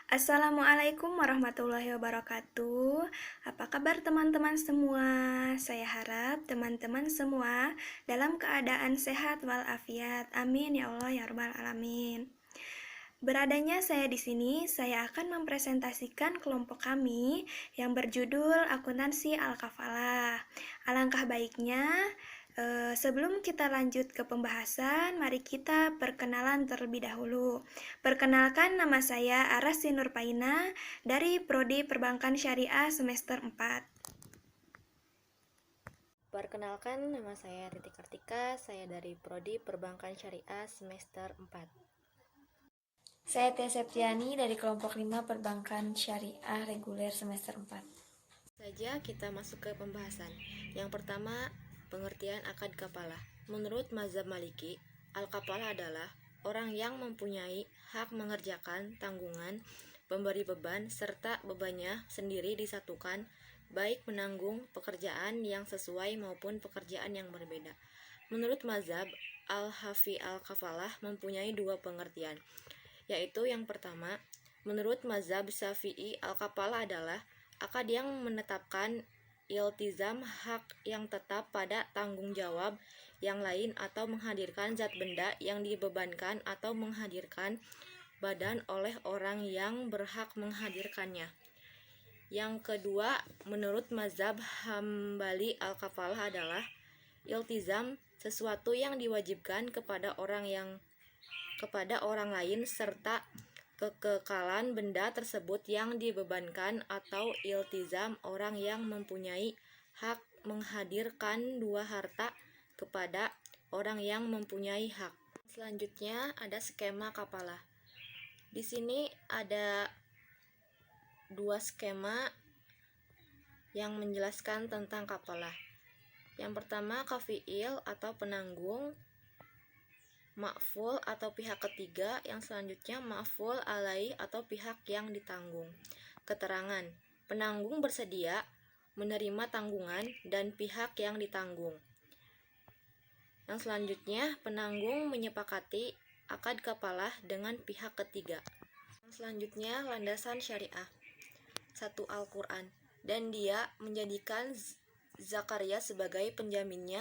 Assalamualaikum warahmatullahi wabarakatuh. Apa kabar teman-teman semua? Saya harap teman-teman semua dalam keadaan sehat walafiat. Amin ya Allah ya rabbal alamin. Beradanya saya di sini, saya akan mempresentasikan kelompok kami yang berjudul Akuntansi Al-Kafalah. Alangkah baiknya, sebelum kita lanjut ke pembahasan, mari kita perkenalan terlebih dahulu. Perkenalkan, nama saya Arasi Nurpaina dari Prodi Perbankan Syariah semester 4. Perkenalkan, nama saya Riti Kartika, saya dari Prodi Perbankan Syariah semester 4. Saya Tia Septiani dari kelompok 5 Perbankan Syariah reguler semester 4. Saja kita masuk ke pembahasan. Yang pertama, pengertian akad kapalah. Menurut mazhab Maliki, al-kapalah adalah orang yang mempunyai hak mengerjakan tanggungan, pemberi beban, serta bebannya sendiri disatukan, baik menanggung pekerjaan yang sesuai maupun pekerjaan yang berbeda. Menurut mazhab al-Hafi al-kafalah mempunyai dua pengertian, yaitu yang pertama, menurut mazhab Syafi'i al-kafalah adalah akad yang menetapkan iltizam hak yang tetap pada tanggung jawab yang lain atau menghadirkan zat benda yang dibebankan atau menghadirkan badan oleh orang yang berhak menghadirkannya. Yang kedua, menurut mazhab Hambali al-kafalah adalah iltizam sesuatu yang diwajibkan kepada orang lain serta kekekalan benda tersebut yang dibebankan atau iltizam orang yang mempunyai hak menghadirkan dua harta kepada orang yang mempunyai hak. Selanjutnya ada skema kapalah. Di sini ada dua skema yang menjelaskan tentang kapalah. Yang pertama, kafiil atau penanggung, ma'ful atau pihak ketiga, yang selanjutnya ma'ful alaih atau pihak yang ditanggung. Keterangan, penanggung bersedia menerima tanggungan dan pihak yang ditanggung. Yang selanjutnya, penanggung menyepakati akad kapalah dengan pihak ketiga. Yang selanjutnya, landasan syariah. 1. Al-Quran, dan dia menjadikan Zakaria sebagai penjaminnya,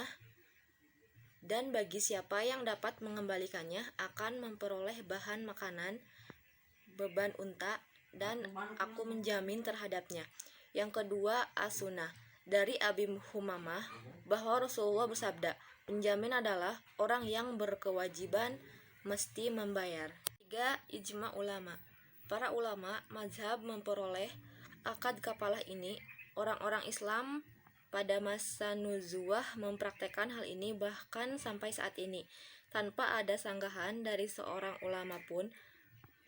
dan bagi siapa yang dapat mengembalikannya akan memperoleh bahan makanan, beban unta, dan aku menjamin terhadapnya. Yang kedua, as-sunnah, dari Abi Humamah bahwa Rasulullah bersabda, penjamin adalah orang yang berkewajiban mesti membayar. 3. Ijma ulama, para ulama mazhab memperoleh akad kapalah ini. Orang-orang Islam pada masa nuzuwah mempraktekkan hal ini bahkan sampai saat ini, tanpa ada sanggahan dari seorang ulama pun.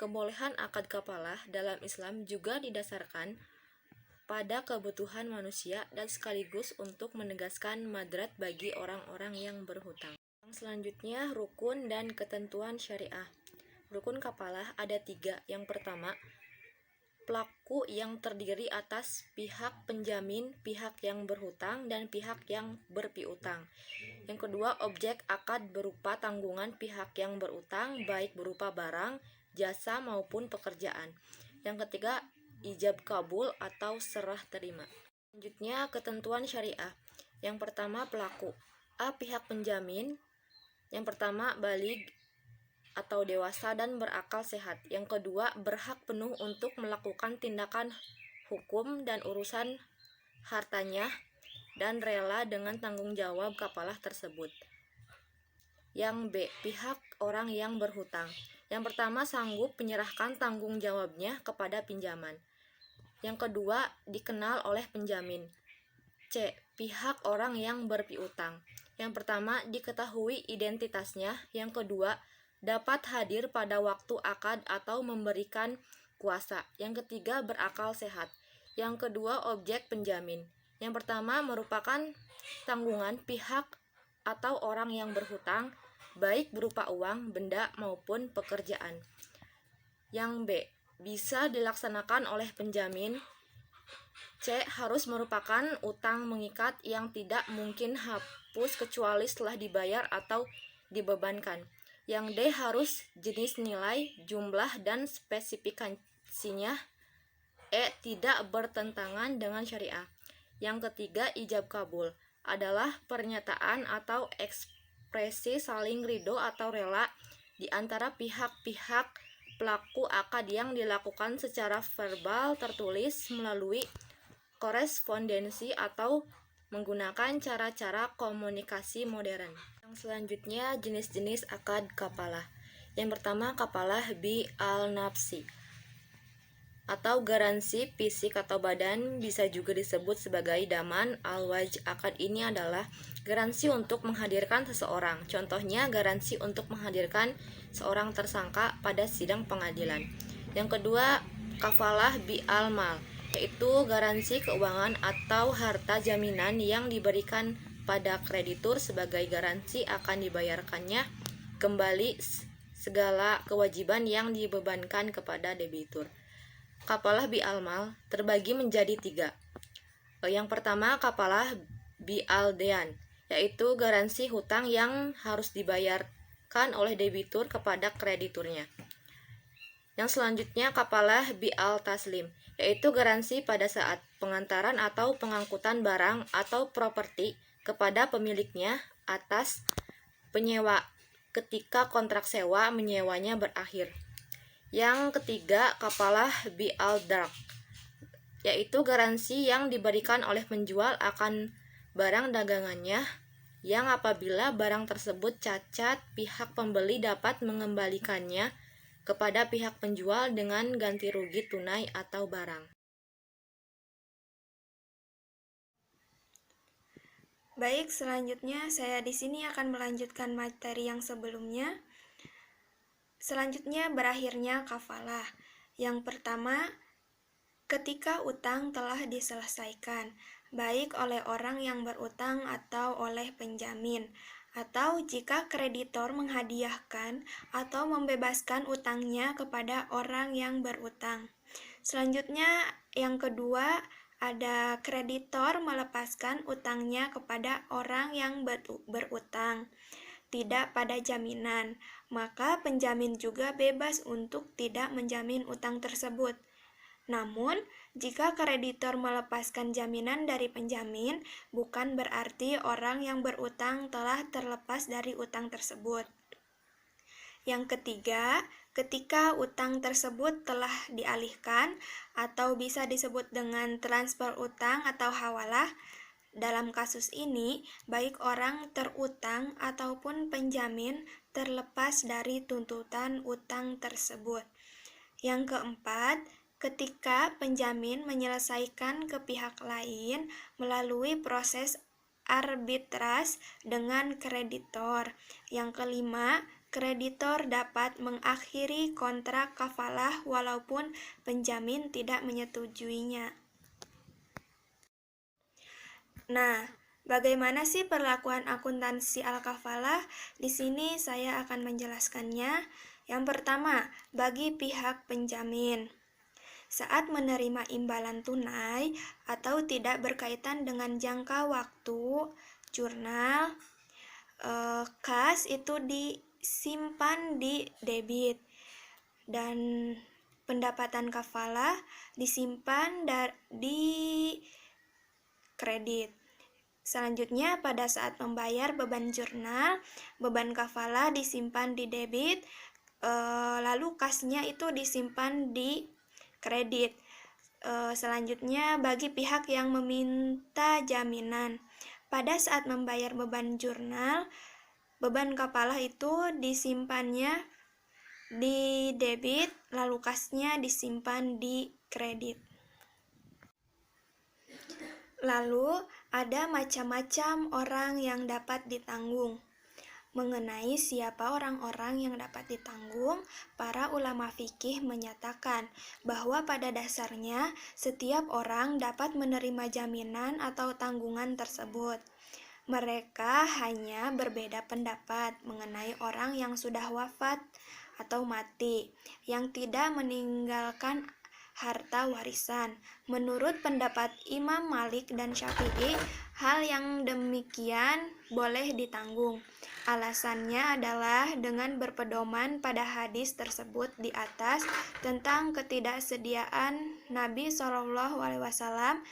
Kebolehan akad kapalah dalam Islam juga didasarkan pada kebutuhan manusia dan sekaligus untuk menegaskan madrat bagi orang-orang yang berhutang. Yang selanjutnya, rukun dan ketentuan syariah. Rukun kapalah ada 3. Yang pertama, pelaku yang terdiri atas pihak penjamin, pihak yang berhutang, dan pihak yang berpiutang. Yang kedua, objek akad berupa tanggungan pihak yang berutang, baik berupa barang, jasa, maupun pekerjaan. Yang ketiga, ijab kabul atau serah terima. Selanjutnya, ketentuan syariah. Yang pertama, pelaku. A. Pihak penjamin. Yang pertama, balig atau dewasa dan berakal sehat. Yang kedua, berhak penuh untuk melakukan tindakan hukum dan urusan hartanya dan rela dengan tanggung jawab kapalah tersebut. Yang B. Pihak orang yang berhutang. Yang pertama, sanggup menyerahkan tanggung jawabnya kepada pinjaman. Yang kedua, dikenal oleh penjamin. C. Pihak orang yang berpiutang. Yang pertama, diketahui identitasnya. Yang kedua, dapat hadir pada waktu akad atau memberikan kuasa. Yang ketiga, berakal sehat. Yang kedua, objek penjamin. Yang pertama, merupakan tanggungan pihak atau orang yang berhutang, baik berupa uang, benda, maupun pekerjaan. Yang B. Bisa dilaksanakan oleh penjamin. C. Harus merupakan utang mengikat yang tidak mungkin hapus kecuali setelah dibayar atau dibebankan. Yang D harus jenis, nilai, jumlah, dan spesifikasinya. E tidak bertentangan dengan syariah. Yang ketiga, ijab kabul adalah pernyataan atau ekspresi saling ridho atau rela di antara pihak-pihak pelaku akad yang dilakukan secara verbal tertulis melalui korespondensi atau menggunakan cara-cara komunikasi modern. Yang selanjutnya, jenis-jenis akad kafalah. Yang pertama, kafalah bi al-nafsi atau garansi fisik atau badan, bisa juga disebut sebagai daman al-waj. Akad ini adalah garansi untuk menghadirkan seseorang. Contohnya, garansi untuk menghadirkan seorang tersangka pada sidang pengadilan. Yang kedua, kafalah bi al-mal, yaitu garansi keuangan atau harta jaminan yang diberikan pada kreditur sebagai garansi akan dibayarkannya kembali segala kewajiban yang dibebankan kepada debitur. Kafalah bi al-mal terbagi menjadi 3. Yang pertama, kafalah bi al-dean, yaitu garansi hutang yang harus dibayarkan oleh debitur kepada krediturnya. Yang selanjutnya, kafalah bi al-taslim, yaitu garansi pada saat pengantaran atau pengangkutan barang atau properti kepada pemiliknya atas penyewa ketika kontrak sewa menyewanya berakhir. Yang ketiga, kafalah bi al-dark, yaitu garansi yang diberikan oleh penjual akan barang dagangannya yang apabila barang tersebut cacat, pihak pembeli dapat mengembalikannya kepada pihak penjual dengan ganti rugi tunai atau barang. Baik, selanjutnya saya di sini akan melanjutkan materi yang sebelumnya. Selanjutnya, berakhirnya kafalah. Yang pertama, ketika utang telah diselesaikan, baik oleh orang yang berutang atau oleh penjamin, atau jika kreditor menghadiahkan atau membebaskan utangnya kepada orang yang berutang. Selanjutnya, yang kedua, ada kreditor melepaskan utangnya kepada orang yang berutang, tidak pada jaminan, maka penjamin juga bebas untuk tidak menjamin utang tersebut. Namun, jika kreditor melepaskan jaminan dari penjamin, bukan berarti orang yang berutang telah terlepas dari utang tersebut. Yang ketiga, ketika utang tersebut telah dialihkan atau bisa disebut dengan transfer utang atau hawalah, dalam kasus ini, baik orang terutang ataupun penjamin terlepas dari tuntutan utang tersebut. Yang keempat, ketika penjamin menyelesaikan ke pihak lain melalui proses arbitras dengan kreditor. Yang kelima, kreditor dapat mengakhiri kontrak kafalah walaupun penjamin tidak menyetujuinya. Nah, bagaimana sih perlakuan akuntansi al-kafalah? Di sini saya akan menjelaskannya. Yang pertama, bagi pihak penjamin, saat menerima imbalan tunai atau tidak berkaitan dengan jangka waktu, jurnal, kas itu disimpan di debit, dan pendapatan kafalah disimpan di kredit. Selanjutnya, pada saat membayar beban jurnal, beban kafalah disimpan di debit, lalu kasnya itu disimpan di kredit. Selanjutnya, bagi pihak yang meminta jaminan, pada saat membayar beban jurnal, beban kafalah itu disimpannya di debit, lalu kasnya disimpan di kredit. Lalu, ada macam-macam orang yang dapat ditanggung. Mengenai siapa orang-orang yang dapat ditanggung, para ulama fikih menyatakan bahwa pada dasarnya setiap orang dapat menerima jaminan atau tanggungan tersebut. Mereka hanya berbeda pendapat mengenai orang yang sudah wafat atau mati, yang tidak meninggalkan harta warisan. Menurut pendapat Imam Malik dan Syafi'i, hal yang demikian boleh ditanggung. Alasannya adalah dengan berpedoman pada hadis tersebut di atas tentang ketidaksediaan Nabi SAW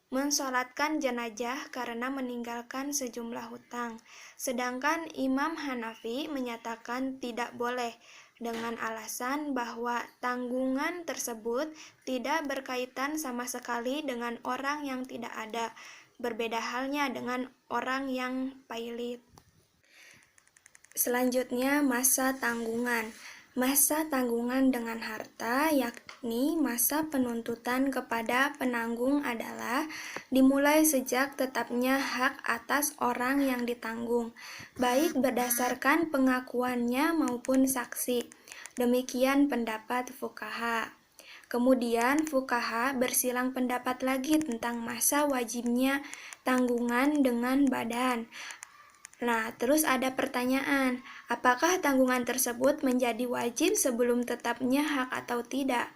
mensolatkan jenazah karena meninggalkan sejumlah hutang. Sedangkan Imam Hanafi menyatakan tidak boleh dengan alasan bahwa tanggungan tersebut tidak berkaitan sama sekali dengan orang yang tidak ada. Berbeda halnya dengan orang yang pailit. Selanjutnya, masa tanggungan. Masa tanggungan dengan harta, yakni masa penuntutan kepada penanggung adalah dimulai sejak tetapnya hak atas orang yang ditanggung, baik berdasarkan pengakuannya maupun saksi. Demikian pendapat fuqaha. Kemudian fuqaha bersilang pendapat lagi tentang masa wajibnya tanggungan dengan badan. Nah, terus ada pertanyaan, apakah tanggungan tersebut menjadi wajib sebelum tetapnya hak atau tidak?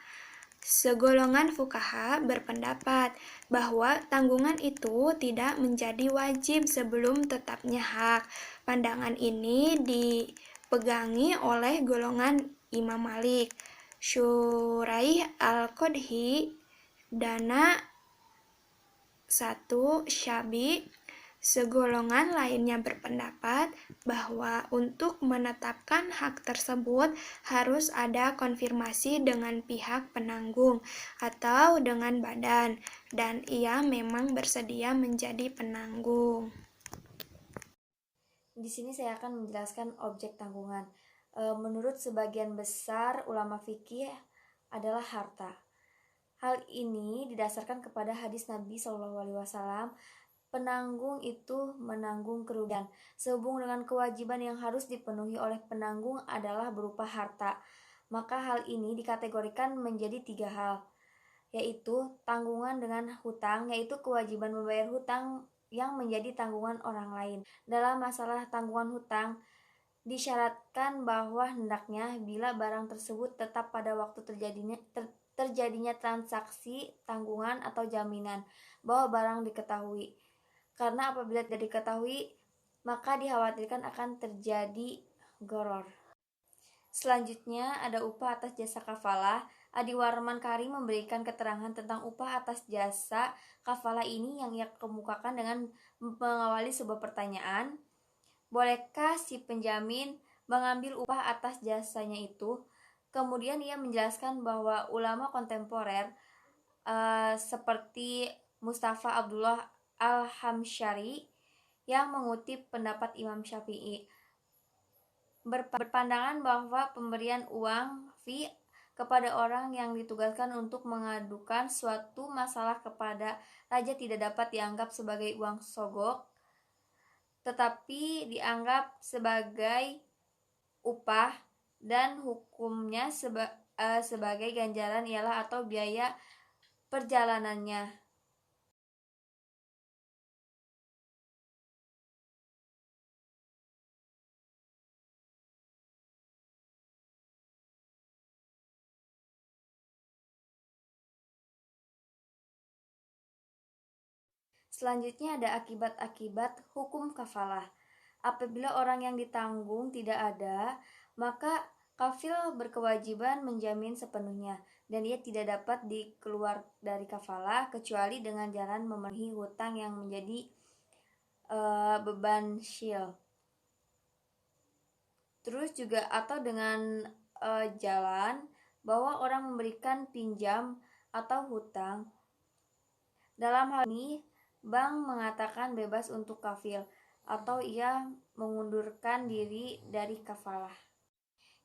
Segolongan fuqaha berpendapat bahwa tanggungan itu tidak menjadi wajib sebelum tetapnya hak. Pandangan ini dipegangi oleh golongan Imam Malik, Syuraih Al-Qodhi, Dana 1 Syabi. Segolongan lainnya berpendapat bahwa untuk menetapkan hak tersebut harus ada konfirmasi dengan pihak penanggung atau dengan badan, dan ia memang bersedia menjadi penanggung. Di sini saya akan menjelaskan objek tanggungan. Menurut sebagian besar ulama fikih adalah harta. Hal ini didasarkan kepada hadis Nabi SAW. Penanggung itu menanggung kerugian. Sehubung dengan kewajiban yang harus dipenuhi oleh penanggung adalah berupa harta, maka hal ini dikategorikan menjadi 3 hal, yaitu tanggungan dengan hutang, yaitu kewajiban membayar hutang yang menjadi tanggungan orang lain. Dalam masalah tanggungan hutang, disyaratkan bahwa hendaknya bila barang tersebut tetap pada waktu terjadinya transaksi tanggungan atau jaminan bahwa barang diketahui. Karena apabila tidak diketahui, maka dikhawatirkan akan terjadi gharar. Selanjutnya ada upah atas jasa kafalah. Adi Warman Karim memberikan keterangan tentang upah atas jasa kafalah ini yang ia kemukakan dengan mengawali sebuah pertanyaan. Bolehkah si penjamin mengambil upah atas jasanya itu? Kemudian ia menjelaskan bahwa ulama kontemporer seperti Mustafa Abdullah Al-Hamsyari yang mengutip pendapat Imam Syafi'i berpandangan bahwa pemberian uang fee kepada orang yang ditugaskan untuk mengadukan suatu masalah kepada raja tidak dapat dianggap sebagai uang sogok, tetapi dianggap sebagai upah, dan hukumnya sebagai ganjaran ialah atau biaya perjalanannya. Selanjutnya ada akibat-akibat hukum kafalah. Apabila orang yang ditanggung tidak ada, maka kafil berkewajiban menjamin sepenuhnya, dan ia tidak dapat dikeluar dari kafalah kecuali dengan jalan memenuhi hutang yang menjadi beban syil. Terus juga atau dengan jalan bahwa orang memberikan pinjam atau hutang. Dalam hal ini, bank mengatakan bebas untuk kafil, atau ia mengundurkan diri dari kafalah.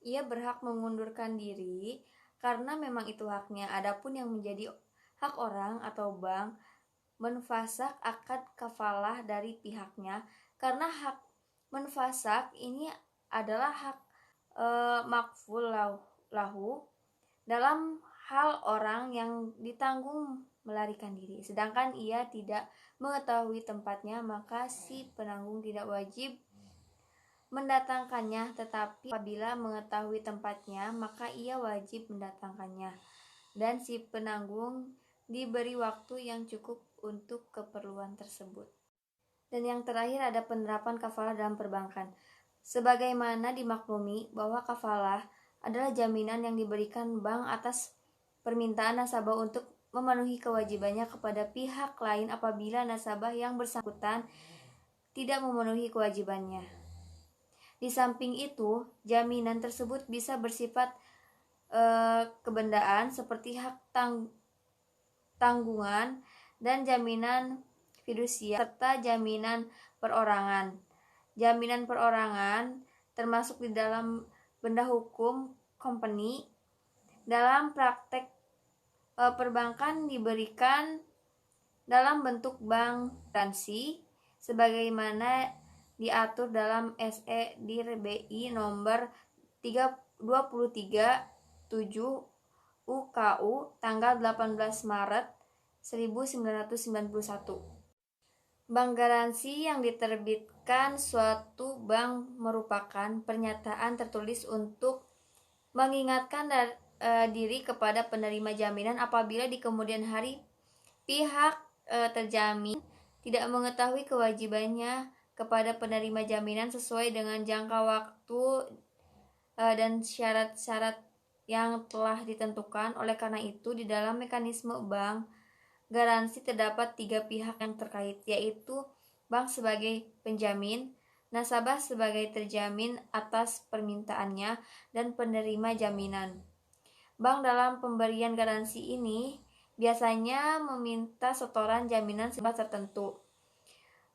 Ia berhak mengundurkan diri karena memang itu haknya. Adapun yang menjadi hak orang atau bank menfasak akad kafalah dari pihaknya, karena hak menfasak ini adalah hak makful lahu dalam hal orang yang ditanggung melarikan diri, sedangkan ia tidak mengetahui tempatnya, maka si penanggung tidak wajib mendatangkannya, tetapi apabila mengetahui tempatnya, maka ia wajib mendatangkannya. dan si penanggung diberi waktu yang cukup untuk keperluan tersebut. Dan yang terakhir ada penerapan kafalah dalam perbankan. Sebagaimana dimaklumi bahwa kafalah adalah jaminan yang diberikan bank atas permintaan nasabah untuk memenuhi kewajibannya kepada pihak lain apabila nasabah yang bersangkutan tidak memenuhi kewajibannya. Di samping itu, jaminan tersebut bisa bersifat kebendaan seperti hak tanggungan dan jaminan fidusia serta jaminan perorangan. Jaminan perorangan termasuk di dalam benda hukum company. Dalam praktek perbankan diberikan dalam bentuk bank garansi sebagaimana diatur dalam SE Dir BI nomor 23/7 UKU tanggal 18 Maret 1991. Bank garansi yang diterbitkan suatu bank merupakan pernyataan tertulis untuk mengingatkan diri kepada penerima jaminan apabila di kemudian hari pihak terjamin tidak mengetahui kewajibannya kepada penerima jaminan sesuai dengan jangka waktu dan syarat-syarat yang telah ditentukan. Oleh karena itu, di dalam mekanisme bank garansi terdapat 3 pihak yang terkait, yaitu bank sebagai penjamin, nasabah sebagai terjamin atas permintaannya, dan penerima jaminan. Bank dalam pemberian garansi ini biasanya meminta setoran jaminan sebesar tertentu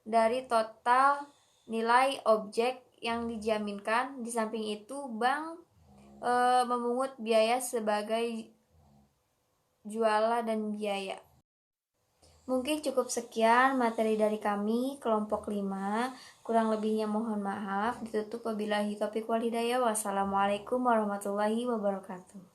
dari total nilai objek yang dijaminkan. Di samping itu, bank memungut biaya sebagai jualan dan biaya. Mungkin cukup sekian materi dari kami, kelompok 5. Kurang lebihnya mohon maaf. Ditutup wabillahi taufiq wal hidayah. Wassalamualaikum warahmatullahi wabarakatuh.